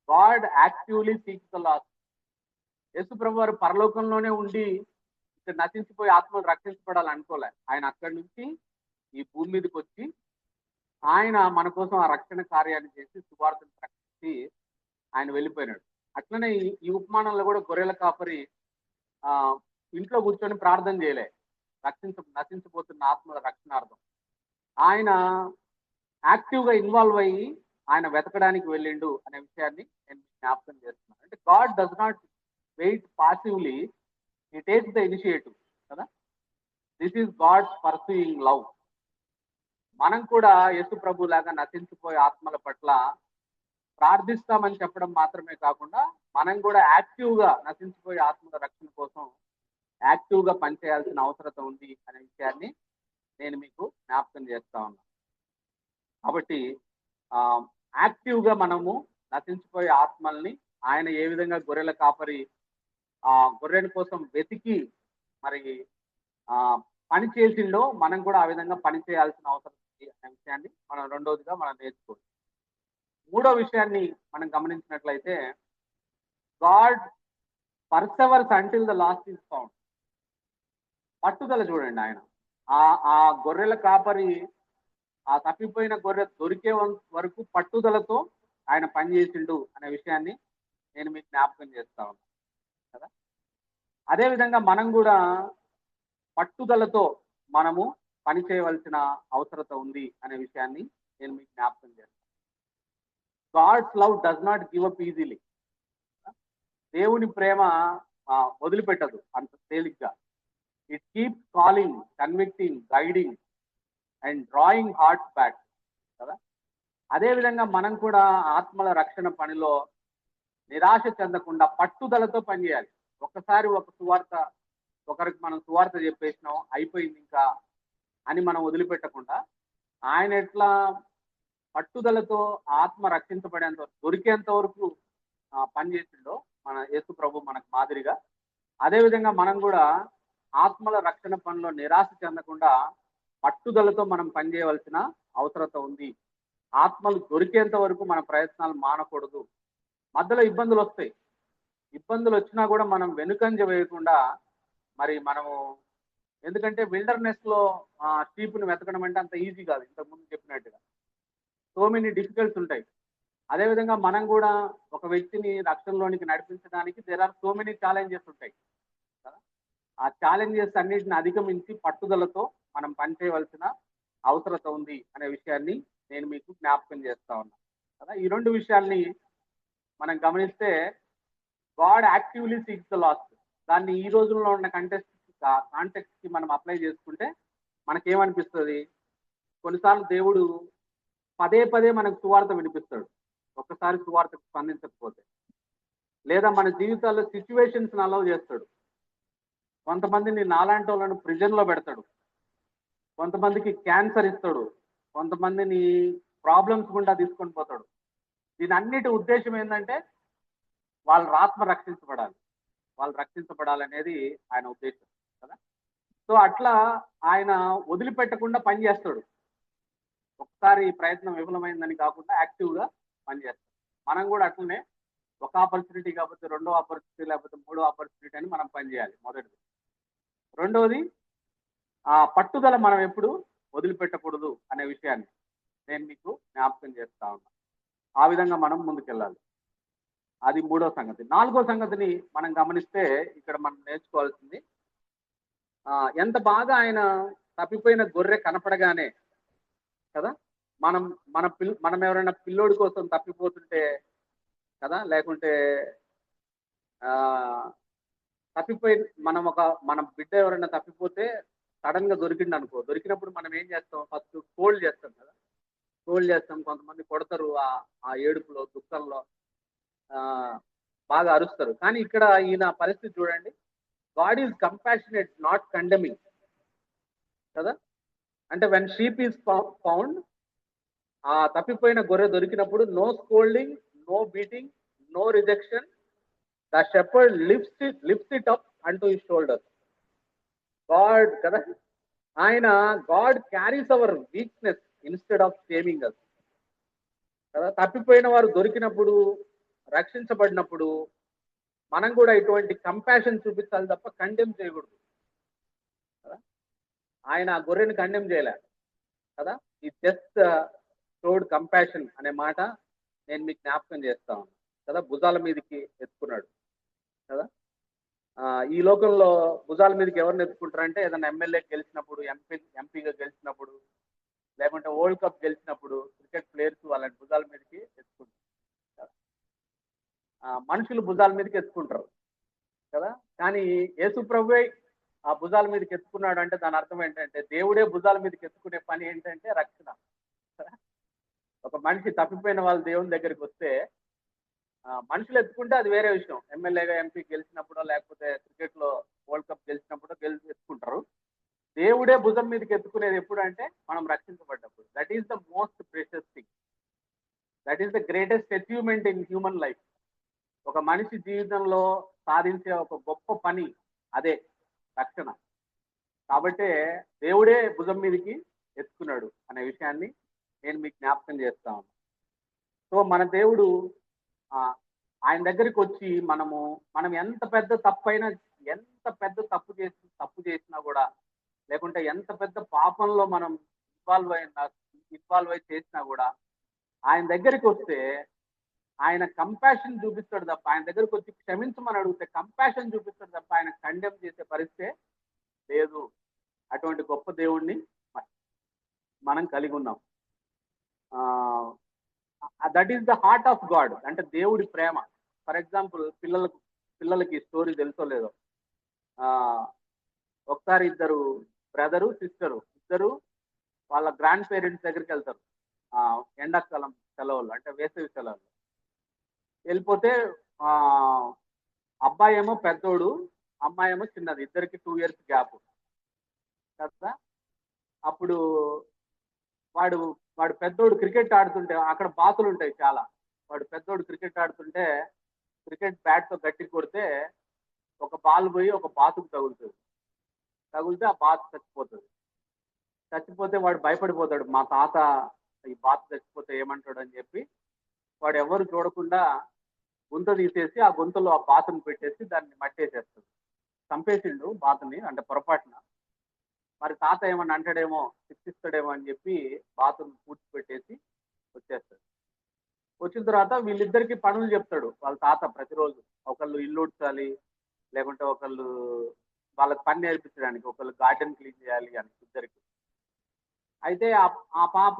God actively seeks the lost. Yesu ప్రభు వారు పరలోకంలోనే ఉండి ఇక్కడ నశించిపోయి ఆత్మలు రక్షించబడాలి అనుకోలే. ఆయన అక్కడి నుంచి ఈ భూమి మీదకి వచ్చి ఆయన మన కోసం ఆ రక్షణ కార్యాన్ని చేసి సువార్తను ప్రకటించి ఆయన వెళ్ళిపోయినాడు. అట్లనే ఈ ఉపమానంలో కూడా గొర్రెల కాపరి ఆ ఇంట్లో కూర్చొని ప్రార్థన చేయలే, నశించిపోతున్న ఆత్మల రక్షణార్థం. ఆయన యాక్టివ్ గా ఇన్వాల్వ్ అయ్యి ఆయన వెతకడానికి వెళ్ళిండు అనే విషయాన్ని నేను జ్ఞాపకం చేస్తున్నాను. అంటే God does not wait passively, he takes the initiative కదా. This is God's pursuing love. మనం కూడా యేసు ప్రభు లాగా నశించిపోయే ఆత్మల పట్ల ప్రార్థిస్తామని చెప్పడం మాత్రమే కాకుండా మనం కూడా యాక్టివ్ గా నశించిపోయే ఆత్మల రక్షణ కోసం యాక్టివ్ గా పనిచేయాల్సిన అవసరం ఉంది అనే విషయాన్ని నేను మీకు జ్ఞాపకం చేస్తా ఉన్నాను. కాబట్టి యాక్టివ్ గా మనము నశించిపోయే ఆత్మల్ని ఆయన ఏ విధంగా గొర్రెల కాపరి గొర్రెల కోసం వెతికి మరి పని చేసిండో మనం కూడా ఆ విధంగా పని చేయాల్సిన అవసరం ఉంది అనే విషయాన్ని మనం రెండవదిగా మనం నేర్చుకోవచ్చు. మూడో విషయాన్ని మనం గమనించినట్లయితే God perseveres until the lost is found. పట్టుదల చూడండి. ఆయన ఆ గొర్రెల కాపరి ఆ తప్పిపోయిన గొర్రె దొరికే వరకు పట్టుదలతో ఆయన పనిచేసిండు అనే విషయాన్ని నేను మీకు జ్ఞాపకం చేస్తా ఉన్నాను కదా. అదేవిధంగా మనం కూడా పట్టుదలతో మనము పని చేయవలసిన అవసరత ఉంది అనే విషయాన్ని నేను మీకు జ్ఞాపకం చేస్తాను. God's love does not give up easily. దేవుని ప్రేమ వదిలిపెట్టదు అంత తేలిగ్గా. It keeps calling, convicting, guiding and drawing hearts back కదా. అదేవిధంగా మనం కూడా ఆత్మల రక్షణ పనిలో నిరాశ చెందకుండా పట్టుదలతో పనిచేయాలి. ఒక్కసారి ఒకరికి మనం సువార్త చెప్పేసినాం అయిపోయింది ఇంకా అని మనం వదిలిపెట్టకుండా ఆయన ఎట్లా పట్టుదలతో ఆత్మ రక్షించబడేంత దొరికేంత వరకు పనిచేసిండో మన యేసు ప్రభు మనకు మాదిరిగా, అదేవిధంగా మనం కూడా ఆత్మల రక్షణ పనిలో నిరాశ చెందకుండా పట్టుదలతో మనం పనిచేయవలసిన అవసరత ఉంది. ఆత్మలు దొరికేంత వరకు మన ప్రయత్నాలు మానకూడదు. మధ్యలో ఇబ్బందులు వస్తాయి. ఇబ్బందులు వచ్చినా కూడా మనం వెనుకంజ వేయకుండా మరి మనము, ఎందుకంటే విల్డర్నెస్ లో షీప్ని వెతకడం అంటే అంత ఈజీ కాదు. ఇంతకుముందు చెప్పినట్టుగా సో మెనీ డిఫికల్ట్స్ ఉంటాయి. అదేవిధంగా మనం కూడా ఒక వ్యక్తిని రక్షణలోనికి నడిపించడానికి there are so many challenges ఉంటాయి కదా. ఆ ఛాలెంజెస్ అన్నిటిని అధిగమించి పట్టుదలతో మనం పనిచేయవలసిన అవసరత ఉంది అనే విషయాన్ని నేను మీకు జ్ఞాపకం చేస్తా ఉన్నాను కదా. ఈ రెండు విషయాల్ని మనం గమనిస్తే God actively seeks the last. దాన్ని ఈ రోజుల్లో ఉన్న కాంటెక్స్ట్ కి మనం అప్లై చేసుకుంటే మనకేమనిపిస్తుంది? కొన్నిసార్లు దేవుడు పదే పదే మనకు సువార్త వినిపిస్తాడు, ఒక్కసారి సువార్తకు స్పందించకపోతే. లేదా మన జీవితాల్లో సిచ్యువేషన్స్ అలౌ చేస్తాడు. కొంతమందిని నాలాంటి వాళ్ళను ప్రిజన్ లో పెడతాడు, కొంతమందికి క్యాన్సర్ ఇస్తాడు, కొంతమందిని ప్రాబ్లమ్స్ గుండా తీసుకొని పోతాడు. దీని అన్నిటి ఉద్దేశం ఏంటంటే వాళ్ళ ఆత్మ రక్షించబడాలి, వాళ్ళు రక్షించబడాలనేది ఆయన ఉద్దేశం కదా. సో అట్లా ఆయన వదిలిపెట్టకుండా పనిచేస్తాడు. ఒకసారి ప్రయత్నం విఫలమైందని కాకుండా యాక్టివ్గా పనిచేస్తాడు. మనం కూడా అట్లనే ఒక ఆపర్చునిటీ కాకపోతే రెండో ఆపర్చునిటీ లేకపోతే మూడో ఆపర్చునిటీ అని మనం పనిచేయాలి. మొదటిది. రెండవది పట్టుదల మనం ఎప్పుడు వదిలిపెట్టకూడదు అనే విషయాన్ని నేను మీకు జ్ఞాపకం చేస్తా ఉన్నా. ఆ విధంగా మనం ముందుకెళ్ళాలి. అది మూడో సంగతి. నాలుగో సంగతిని మనం గమనిస్తే ఇక్కడ మనం నేర్చుకోవాల్సింది, ఎంత బాగా ఆయన తప్పిపోయిన గొర్రె కనపడగానే కదా, మనం ఎవరైనా పిల్లోడి కోసం తప్పిపోతుంటే కదా, లేకుంటే తప్పిపోయి మన బిడ్డ ఎవరైనా తప్పిపోతే సడన్ గా దొరికింది అనుకో, దొరికినప్పుడు మనం ఏం చేస్తాం? ఫస్ట్ కోల్డ్ చేస్తాం కదా, కోల్డ్ చేస్తాం. కొంతమంది కొడతారు, ఆ ఏడుపులో దుఃఖంలో బాగా అరుస్తారు. కానీ ఇక్కడ ఈయన పరిస్థితి చూడండి. God is compassionate, not condemning కదా. అంటే వెన్ షీప్ ఈజ్ ఫౌండ్, ఆ తప్పిపోయిన గొర్రె దొరికినప్పుడు no scolding, no beating, no rejection. The shepherd lifts it up onto his shoulder. God కదా, God carries our weakness instead of shaming us కదా. తప్పిపోయిన వారు దొరికినప్పుడు, రక్షించబడినప్పుడు మనం కూడా ఇటువంటి కంపాషన్ చూపించాలి తప్ప కండెమ్ చేయకూడదు కదా. ఆయన ఆ గొర్రెని కండెమ్ చేయలే కదా. ఈ జస్ట్ షోడ్ కంపాషన్ అనే మాట నేను మీకు జ్ఞాపకం చేస్తాను కదా. భుజాల మీదకి ఎత్తుకున్నాడు కదా. ఈ లోకంలో భుజాల మీదకి ఎవరిని ఎత్తుకుంటారంటే ఏదైనా ఎమ్మెల్యే గెలిచినప్పుడు, ఎంపీగా గెలిచినప్పుడు, లేకుంటే వరల్డ్ కప్ గెలిచినప్పుడు క్రికెట్ ప్లేయర్స్ వాళ్ళని భుజాల మీదకి ఎత్తుకుంటారు. మనుషులు భుజాల మీదకి ఎత్తుకుంటారు కదా. కానీ యేసు ప్రభువే ఆ భుజాల మీదకి ఎత్తుకున్నాడు అంటే దాని అర్థం ఏంటంటే దేవుడే భుజాల మీదకి ఎత్తుకునే పని ఏంటంటే రక్షణ. ఒక మనిషి తప్పిపోయిన వాళ్ళ దేవుని దగ్గరికి వస్తే మనుషులు ఎత్తుకుంటే అది వేరే విషయం. ఎమ్మెల్యేగా ఎంపీ గెలిచినప్పుడో లేకపోతే క్రికెట్ లో వరల్డ్ కప్ గెలిచినప్పుడో ఎత్తుకుంటారు. దేవుడే భుజం మీదకి ఎత్తుకునేది ఎప్పుడు అంటే మనం రక్షించబడ్డప్పుడు. That is the most precious thing. That is the greatest achievement in human life. ఒక మనిషి జీవితంలో సాధించే ఒక గొప్ప పని అదే రక్షణ. కాబట్టి దేవుడే భుజం మీదకి ఎత్తుకున్నాడు అనే విషయాన్ని నేను మీకు జ్ఞాపకం చేస్తాను. సో మన దేవుడు ఆయన దగ్గరికి వచ్చి మనం ఎంత పెద్ద తప్పు చేసినా కూడా, లేకుంటే ఎంత పెద్ద పాపంలో మనం ఇన్వాల్వ్ అయి చేసినా కూడా ఆయన దగ్గరికి వస్తే ఆయన కంపాషన్ చూపిస్తాడు తప్ప, ఆయన దగ్గరికి వచ్చి క్షమించమని అడిగితే కంపాషన్ చూపిస్తాడు తప్ప ఆయన కండెమ్ చేసే పరిస్థితే లేదు. అటువంటి గొప్ప దేవుణ్ణి మనం కలిగి ఉన్నాం. That is the heart of God. అంటే దేవుడి ప్రేమ. ఫర్ ఎగ్జాంపుల్ పిల్లలకి స్టోరీ తెలుసో లేదో, ఒకసారి ఇద్దరు బ్రదరు సిస్టరు ఇద్దరు వాళ్ళ గ్రాండ్ పేరెంట్స్ దగ్గరికి వెళ్తారు ఎండాకాలం సెలవులు, అంటే వేసవి సెలవులు. వెళ్ళిపోతే అబ్బాయి ఏమో పెద్దోడు, అమ్మాయి ఏమో చిన్నది, ఇద్దరికి 2 years గ్యాప్ కదా. అప్పుడు వాడు పెద్దోడు క్రికెట్ ఆడుతుంటే, అక్కడ బాతులు ఉంటాయి చాలా, వాడు పెద్దోడు క్రికెట్ ఆడుతుంటే క్రికెట్ బ్యాట్ తో గట్టి కొడితే ఒక బాల్ పోయి ఒక బాతుకు తగిలితే ఆ బాతు చచ్చిపోతే వాడు భయపడిపోతాడు. మా తాత ఈ బాతు చచ్చిపోతే ఏమంటాడు అని చెప్పి వాడు ఎవరు చూడకుండా గుంత తీసేసి ఆ గుంతలో ఆ బాతుని పెట్టేసి దాన్ని మట్టేసేస్తాడు. చంపేసిండు బాతుని, అంటే పొరపాటున. మరి తాత ఏమన్నా అంటాడేమో, శిక్షిస్తాడేమో అని చెప్పి బాతుని పూడ్చిపెట్టేసి వచ్చేస్తాడు. వచ్చిన తర్వాత వీళ్ళిద్దరికి పనులు చెప్తాడు వాళ్ళ తాత ప్రతిరోజు. ఒకళ్ళు ఇల్లు ఉడ్చాలి, లేకుంటే ఒకళ్ళు వాళ్ళకి పని నేర్పించడానికి, ఒకళ్ళు గార్డెన్ క్లీన్ చేయాలి అని ఇద్దరికి. అయితే ఆ పాప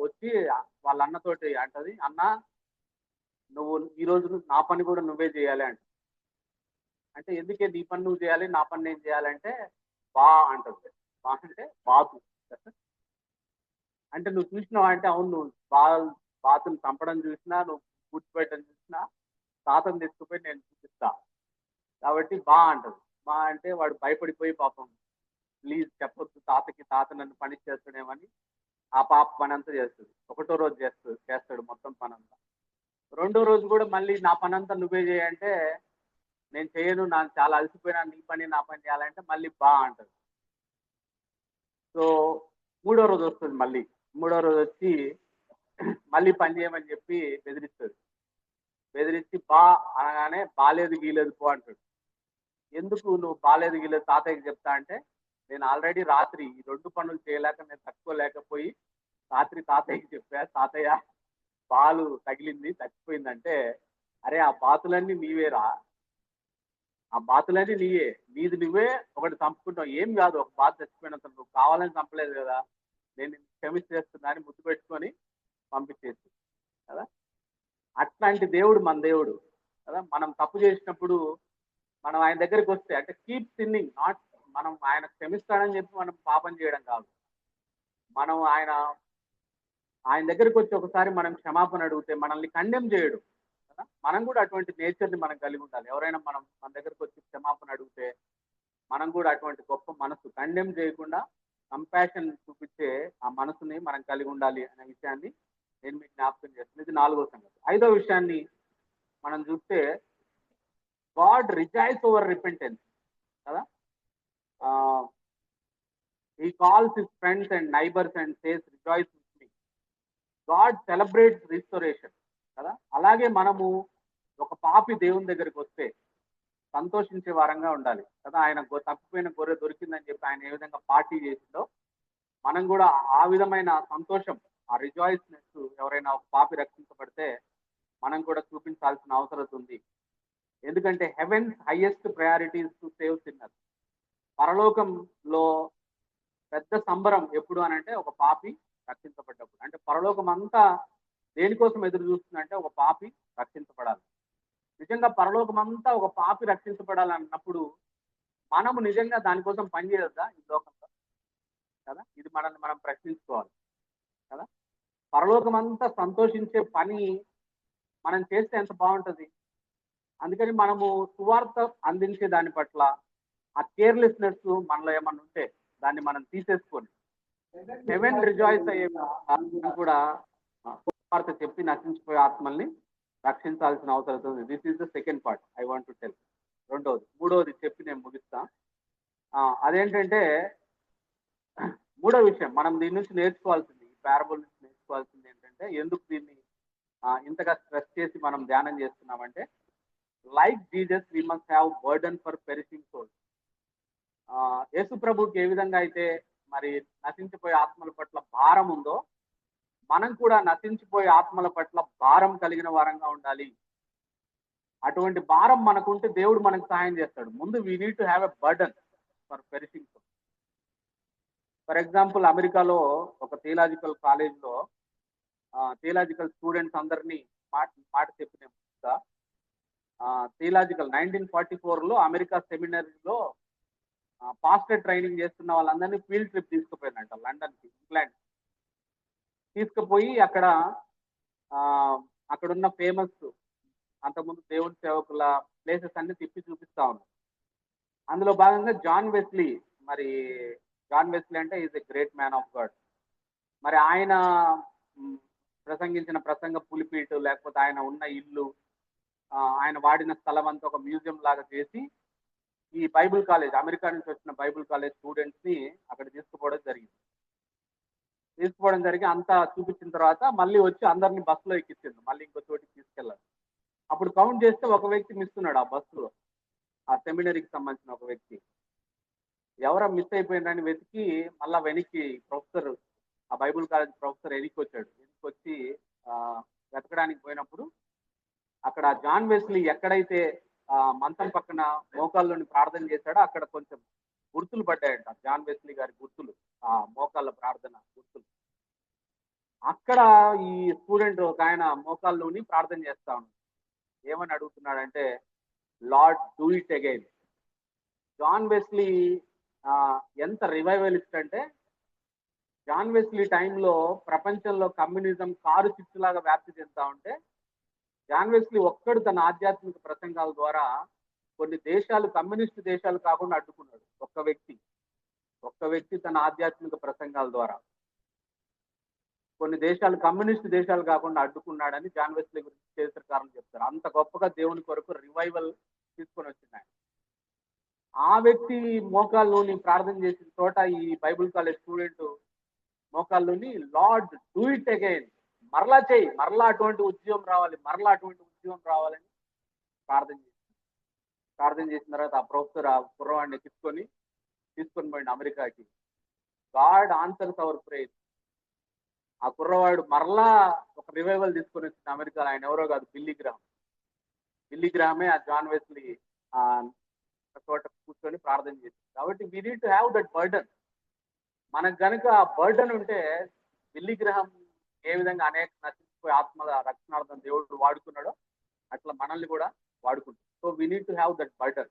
వచ్చి వాళ్ళ అన్నతోటి అంటది, అన్న నువ్వు ఈ రోజు నా పని కూడా నువ్వే చేయాలి అంటే ఎందుకే నీ పని నువ్వు చేయాలి, నా పని నేను చేయాలంటే బా అంటుంది. బా అంటే బాతు అంటే నువ్వు చూసినావా అంటే అవును, నువ్వు బాతుని చంపడం చూసినా, నువ్వు కూర్చిపెట్టడం చూసినా, తాతను తీసుకుపోయి నేను చూపిస్తా కాబట్టి బా అంటది. బా అంటే వాడు భయపడిపోయి పాపం ప్లీజ్ చెప్పొద్దు తాతకి, తాత నన్ను పని చేస్తాడేమని ఆ పాప పని అంతా చేస్తుంది. ఒకటో రోజు చేస్తాడు మొత్తం పని అంతా. రెండో రోజు కూడా మళ్ళీ నా పని అంతా నువ్వే చేయంటే నేను చేయను, నాకు చాలా అలసిపోయినా, నీ పని నా పని చేయాలంటే మళ్ళీ బా అంటది. సో మూడో రోజు వస్తుంది. మూడో రోజు వచ్చి మళ్ళీ పని చేయమని చెప్పి బెదిరించి బా అనగానే బాలేదు గీలేదు పో అంటాడు. ఎందుకు నువ్వు బాలేదు గీలేదు తాతయ్యకి చెప్తా అంటే, నేను ఆల్రెడీ రాత్రి ఈ 2 పనులు చేయలేక నేను తట్టుకోలేకపోయి రాత్రి తాతయ్యకి చెప్పా, తాతయ్య బాలు తగిలింది చచ్చిపోయిందంటే, అరే ఆ బాతులన్నీ నీవేరా, ఆ బాతులన్నీ నీది నువ్వే ఒకటి చంపుకుంటావు, ఏం కాదు ఒక బాతు చచ్చిపోయినంత, నువ్వు కావాలని చంపలేదు కదా, నేను క్షమించేస్తున్నా అని ముద్దు పెట్టుకొని పంపించేసి కదా. అట్లాంటి దేవుడు మన దేవుడు కదా. మనం తప్పు చేసినప్పుడు మనం ఆయన దగ్గరికి వస్తే, అంటే కీప్ సిన్నింగ్, నాట్ మనం ఆయన క్షమిస్తాడని చెప్పి మనం పాపం చేయడం కాదు. మనం ఆయన దగ్గరికి వచ్చి ఒకసారి మనం క్షమాపణ అడిగితే మనల్ని కండెమ్ చేయడు కదా. మనం కూడా అటువంటి నేచర్ని మనం కలిగి ఉండాలి. ఎవరైనా మన దగ్గరికి వచ్చి క్షమాపణ అడిగితే మనం కూడా అటువంటి గొప్ప మనసు, కండెమ్ చేయకుండా కంపాషన్ చూపించే ఆ మనసుని మనం కలిగి ఉండాలి అనే విషయాన్ని నేను మీకు జ్ఞాపకం చేస్తున్నాను. ఇది 4వ సంగతి. 5వ విషయాన్ని మనం చూస్తే, గాడ్ రిజాయిస్ ఓవర్ రిపెంటెన్స్ కదా. he calls his friends and neighbors and says rejoice with me. God celebrates restoration కదా. అలాగే మనము ఒక పాపి దేవుని దగ్గరికి వస్తే సంతోషించే వారంగా ఉండాలి కదా. ఆయన తప్పిపోయిన గొర్రె దొరికిందని చెప్పి ఆయన ఏ విధంగా పార్టీ చేసిందో మనం కూడా ఆ విధమైన సంతోషం ఆ రిజాయిస్నెస్ ఎవరైనా ఒక పాపి రక్షించబడితే మనం కూడా చూపించాల్సిన అవసరం ఉంది. ఎందుకంటే heaven's highest priorities to save sinners. పరలోకంలో పెద్ద సంబరం ఎప్పుడు అని అంటే ఒక పాపి రక్షించబడ్డప్పుడు. అంటే పరలోకం అంతా దేనికోసం ఎదురు చూస్తుందంటే ఒక పాపి రక్షించబడాలి. నిజంగా పరలోకం అంతా ఒక పాపి రక్షించబడాలన్నప్పుడు మనము నిజంగా దానికోసం పని చేయొద్దా ఈ లోకంలో? కదా, ఇది మనల్ని మనం ప్రశ్నించుకోవాలి కదా. పరలోకం అంతా సంతోషించే పని మనం చేస్తే ఎంత బాగుంటది. అందుకని మనము సువార్త అందించే దాని పట్ల ఆ కేర్లెస్నెస్ మనలో ఏమన్నా ఉంటే దాన్ని మనం తీసేసుకొని హెవెన్ రిజాయిస్ అయ్యే విధంగా కూడా సువార్త చెప్పి నశించిపోయే ఆత్మల్ని రక్షించాల్సిన అవసరం ఉంది. This is the second part I want to tell. మూడవది చెప్పి నేను ముగిస్తా. అదేంటంటే మూడో విషయం మనం దీని నుంచి నేర్చుకోవాల్సింది, ఈ పారబుల్ నుంచి నేర్చుకోవాల్సింది ఏంటంటే, ఎందుకు దీన్ని ఇంతగా స్ట్రెస్ చేసి మనం ధ్యానం చేస్తున్నామంటే, like Jesus we must have burden for perishing souls. Yesu ప్రభుకి ఏ విధంగా అయితే మరి నశించిపోయే ఆత్మల పట్ల భారం ఉందో, మనం కూడా నశించిపోయే ఆత్మల పట్ల భారం కలిగిన వారంగా ఉండాలి. అటువంటి భారం మనకుంటే దేవుడు మనకు సహాయం చేస్తాడు. ముందు we need to have a burden for perishing souls. For example అమెరికాలో ఒక థియలాజికల్ కాలేజ్లో థియలాజికల్ స్టూడెంట్స్ అందరినీ మాట చెప్పిన థియలాజికల్ 1944లో అమెరికా సెమినరీలో పాస్టర్ ట్రైనింగ్ చేస్తున్న వాళ్ళందరినీ ఫీల్డ్ ట్రిప్ తీసుకుపోయినట్ట లండన్కి, ఇంగ్లాండ్ తీసుకుపోయి అక్కడున్న ఫేమస్ అంతకుముందు దేవుని సేవకుల ప్లేసెస్ అన్ని తిప్పి చూపిస్తా ఉన్నారు. అందులో భాగంగా జాన్ వెస్లీ అంటే is a great man of God. మరి ఆయన ప్రసంగించిన ప్రసంగ పులిపీటు లేకపోతే ఆయన ఉన్న ఇల్లు, ఆయన వాడిన స్థలం అంతా ఒక మ్యూజియం లాగా చేసి ఈ బైబిల్ కాలేజ్, అమెరికా నుంచి వచ్చిన బైబిల్ కాలేజ్ స్టూడెంట్స్ ని అక్కడ తీసుకుపోవడం జరిగి అంతా చూపించిన తర్వాత మళ్ళీ వచ్చి అందరినీ బస్సులో ఎక్కించింది, మళ్ళీ ఇంకో చోటికి తీసుకెళ్ళాలి. అప్పుడు కౌంట్ చేస్తే ఒక వ్యక్తి మిస్ ఉన్నాడు ఆ బస్సులో, ఆ సెమినరీకి సంబంధించిన ఒక వ్యక్తి. ఎవరో మిస్ అయిపోయిందని వెతికి మళ్ళా వెనక్కి ప్రొఫెసర్, ఆ బైబిల్ కాలేజ్ ప్రొఫెసర్ వెనక్కి వచ్చి వెతకడానికి పోయినప్పుడు అక్కడ జాన్ వెస్లీ ఎక్కడైతే మంచం పక్కన మోకాల్లోని ప్రార్థన చేశాడో అక్కడ కొంచెం గుర్తులు పడ్డాయంట, జాన్ వెస్లీ గారి గుర్తులు, ఆ మోకాళ్ళ ప్రార్థన గుర్తులు. అక్కడ ఈ స్టూడెంట్ ఒక ఆయన మోకాల్లోని ప్రార్థన చేస్తా ఉన్నాడు. ఏమని అడుగుతున్నాడంటే, Lord do it again. John Wesley ఎంత రివైవలిస్ట్ అంటే, జాన్ వెస్లీ టైంలో ప్రపంచంలో కమ్యూనిజం కారు చిచ్చులాగా వ్యాప్తి చెందుతా ఉంటే జాన్ వెస్లీ ఒక్కడు తన ఆధ్యాత్మిక ప్రసంగాల ద్వారా కొన్ని దేశాలు, కమ్యూనిస్ట్ దేశాలు కాకుండా అడ్డుకున్నాడు. ఒక్క వ్యక్తి తన ఆధ్యాత్మిక ప్రసంగాల ద్వారా కొన్ని దేశాలు, కమ్యూనిస్ట్ దేశాలు కాకుండా అడ్డుకున్నాడని జాన్ వెస్లీ గురించి చరిత్రకారులు చెప్తారు. అంత గొప్పగా దేవుని కొరకు రివైవల్ తీసుకొని వచ్చింది ఆయన. ఆ వ్యక్తి మోకాల్లోని ప్రార్థన చేసిన చోట ఈ బైబిల్ కాలేజ్ స్టూడెంట్ మోకాల్లోని లార్డ్ డూ ఇట్ అగైన్, మరలా చేయి, మరలా అటువంటి ఉద్యమం రావాలని ప్రార్థన చేసిన తర్వాత ఆ ప్రొఫెసర్ ఆ కుర్రవాడిని తీసుకొని పోయింది అమెరికాకి. God answers our prayer. ఆ కుర్రవాడు మరలా ఒక రివైవల్ తీసుకొని వచ్చింది అమెరికాలో. ఆయన ఎవరో కాదు, బిల్లీ గ్రామే ఆ జాన్ వెస్లీ చోట కూర్చొని ప్రార్థన చేసింది. కాబట్టి we need to have that burden. మనకు కనుక ఆ బర్డన్ ఉంటే, బిల్లీ గ్రహం ఏ విధంగా అనేక నశించిపోయే ఆత్మల రక్షణార్థం దేవుడు వాడుకున్నాడో అట్లా మనల్ని కూడా వాడుకుంటాడు. So we need to have that burden.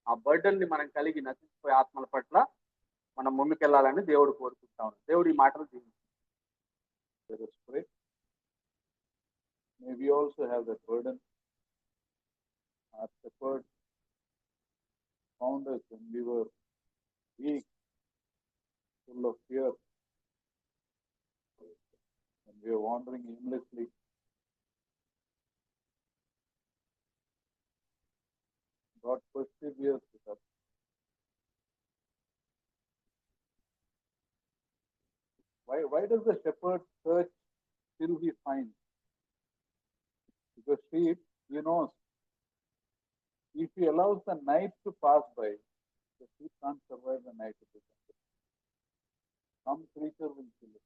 ఆ బర్డన్ ని మనం కలిగి నశించిపోయే ఆత్మల పట్ల మనం ముందుకెళ్లాలని దేవుడు కోరుకుంటా ఉన్నాడు. దేవుడు ఈ మాటలు దీవించాడు. May we also have that burden. Our shepherd found us when we were weak, full of fear, when we were wandering aimlessly. God perseveres with us. Why does the shepherd search till he finds? Because sheep, he knows, if he allows the night to pass by, the sheep can't survive the night. Some creature will kill it.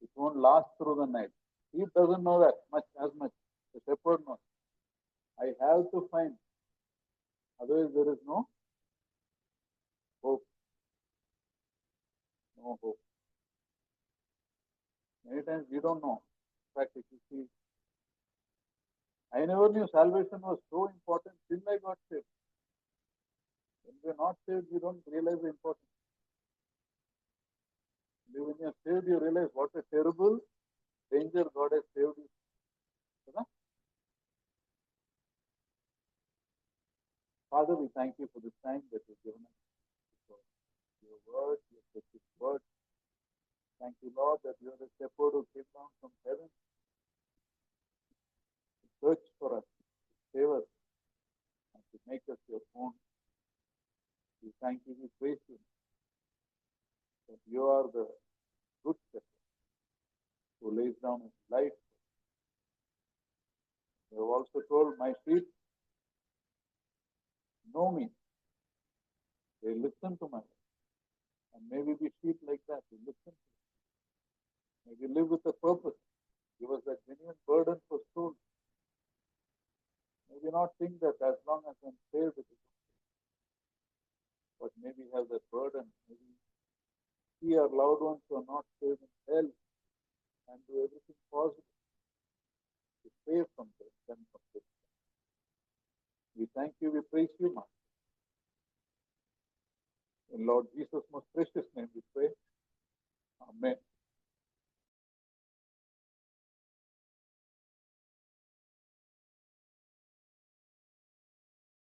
It won't last through the night. Sheep doesn't know that much as much. The shepherd knows. I have to find. Otherwise, there is no hope. No hope. Many times we don't know. In fact, if you see, I never knew salvation was so important till I got saved. When we are not saved, we don't realize the importance. When you are saved, you realize what a terrible danger God has saved you. Father, we thank you for this time that you've given us. For your word, your precious word. Thank you, Lord, that you are the shepherd who came down from heaven to search for us, to save us, and to make us your own. We thank you, we praise you, that you are the good shepherd who lays down his life. You have also told, my sheep know me. They listen to my voice. And may we be sheep like that. We listen to you. May we live with a purpose. Give us that genuine burden for souls. May we not think that as long as I'm saved, it is okay. But may we have that burden. May we see our loved ones who are not saved in hell and do everything possible to save from them from this. We thank you, we praise you, Master. In Lord Jesus' most precious name we pray. Amen.